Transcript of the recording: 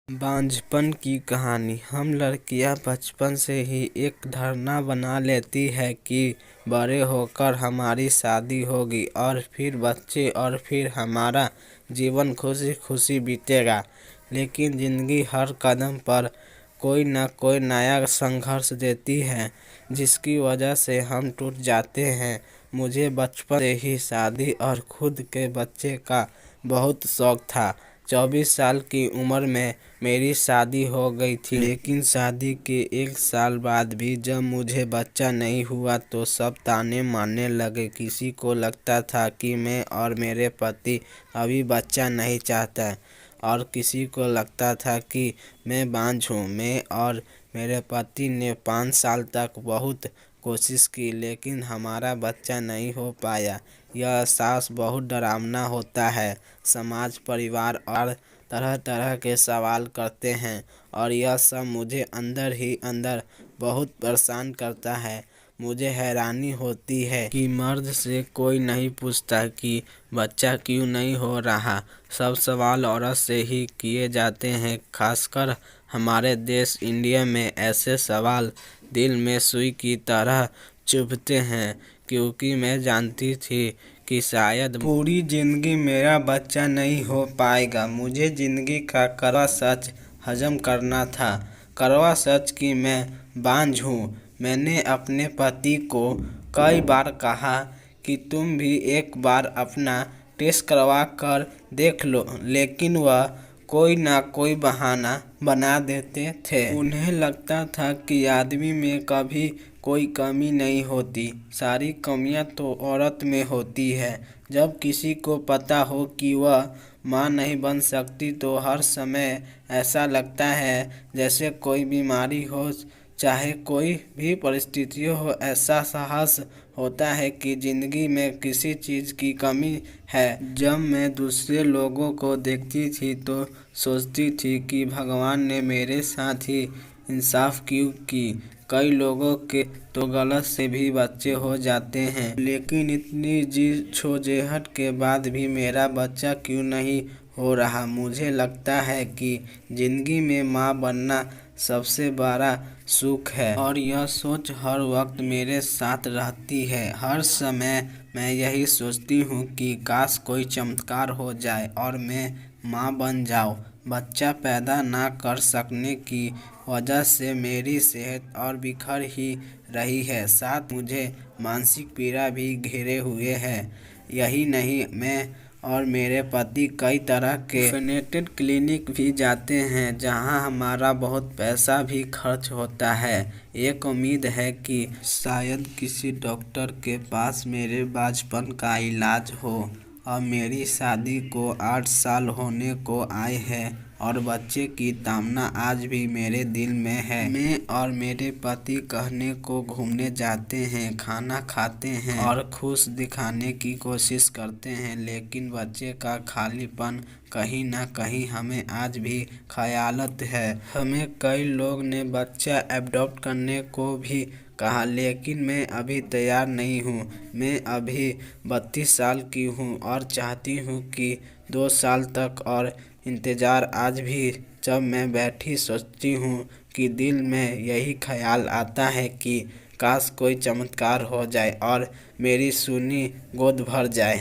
बांझपन की कहानी। हम लड़कियां बचपन से ही एक धारणा बना लेती है कि बड़े होकर हमारी शादी होगी और फिर बच्चे और फिर हमारा जीवन खुशी खुशी बीतेगा। लेकिन ज़िंदगी हर कदम पर कोई न कोई नया संघर्ष देती है जिसकी वजह से हम टूट जाते हैं। मुझे बचपन से ही शादी और खुद के बच्चे का बहुत शौक था। 24 साल की उम्र में मेरी शादी हो गई थी, लेकिन शादी के 1 साल बाद भी जब मुझे बच्चा नहीं हुआ तो सब ताने मारने लगे। किसी को लगता था कि मैं और मेरे पति अभी बच्चा नहीं चाहता और किसी को लगता था कि मैं बांझ हूँ। मैं और मेरे पति ने 5 साल तक बहुत कोशिश की, लेकिन हमारा बच्चा नहीं हो पाया। यह एहसास बहुत डरावना होता है। समाज, परिवार और तरह तरह के सवाल करते हैं और यह सब मुझे अंदर ही अंदर बहुत परेशान करता है। मुझे हैरानी होती है कि मर्द से कोई नहीं पूछता कि बच्चा क्यों नहीं हो रहा। सब सवाल औरत से ही किए जाते हैं। खासकर हमारे देश इंडिया में ऐसे सवाल दिल में सुई की तरह चुभते हैं, क्योंकि मैं जानती थी कि शायद पूरी जिंदगी मेरा बच्चा नहीं हो पाएगा। मुझे जिंदगी का कड़वा सच हजम करना था। कड़वा सच कि मैं बांझ हूँ। मैंने अपने पति को कई बार कहा कि तुम भी एक बार अपना टेस्ट करवा कर देख लो, लेकिन वह कोई ना कोई बहाना बना देते थे। उन्हें लगता था कि आदमी में कभी कोई कमी नहीं होती, सारी कमियां तो औरत में होती है। जब किसी को पता हो कि वह मां नहीं बन सकती तो हर समय ऐसा लगता है जैसे कोई बीमारी हो, चाहे कोई भी परिस्थिति हो। ऐसा साहस होता है कि जिंदगी में किसी चीज़ की कमी है। जब मैं दूसरे लोगों को देखती थी तो सोचती थी कि भगवान ने मेरे साथ ही इंसाफ क्यों की। कई लोगों के तो गलत से भी बच्चे हो जाते हैं, लेकिन इतनी जद्दोजहद के बाद भी मेरा बच्चा क्यों नहीं हो रहा। मुझे लगता है कि जिंदगी में माँ बनना सबसे बड़ा सुख है और यह सोच हर वक्त मेरे साथ रहती है। हर समय मैं यही सोचती हूँ कि काश कोई चमत्कार हो जाए और मैं माँ बन जाऊँ। बच्चा पैदा ना कर सकने की वजह से मेरी सेहत और बिखर ही रही है, साथ मुझे मानसिक पीड़ा भी घेरे हुए है। यही नहीं, मैं और मेरे पति कई तरह के फर्टिलिटी क्लिनिक भी जाते हैं, जहां हमारा बहुत पैसा भी खर्च होता है। एक उम्मीद है कि शायद किसी डॉक्टर के पास मेरे बांझपन का इलाज हो। अब मेरी शादी को 8 साल होने को आए हैं और बच्चे की तमन्ना आज भी मेरे दिल में है। मैं और मेरे पति कहने को घूमने जाते हैं, खाना खाते हैं और खुश दिखाने की कोशिश करते हैं, लेकिन बच्चे का खालीपन कहीं ना कहीं हमें आज भी ख्यालत है। हमें कई लोग ने बच्चा अडॉप्ट करने को भी कहा, लेकिन मैं अभी तैयार नहीं हूँ। मैं अभी 32 साल की हूँ और चाहती हूँ कि 2 साल तक और इंतज़ार। आज भी जब मैं बैठी सोचती हूँ कि दिल में यही ख्याल आता है कि काश कोई चमत्कार हो जाए और मेरी सूनी गोद भर जाए।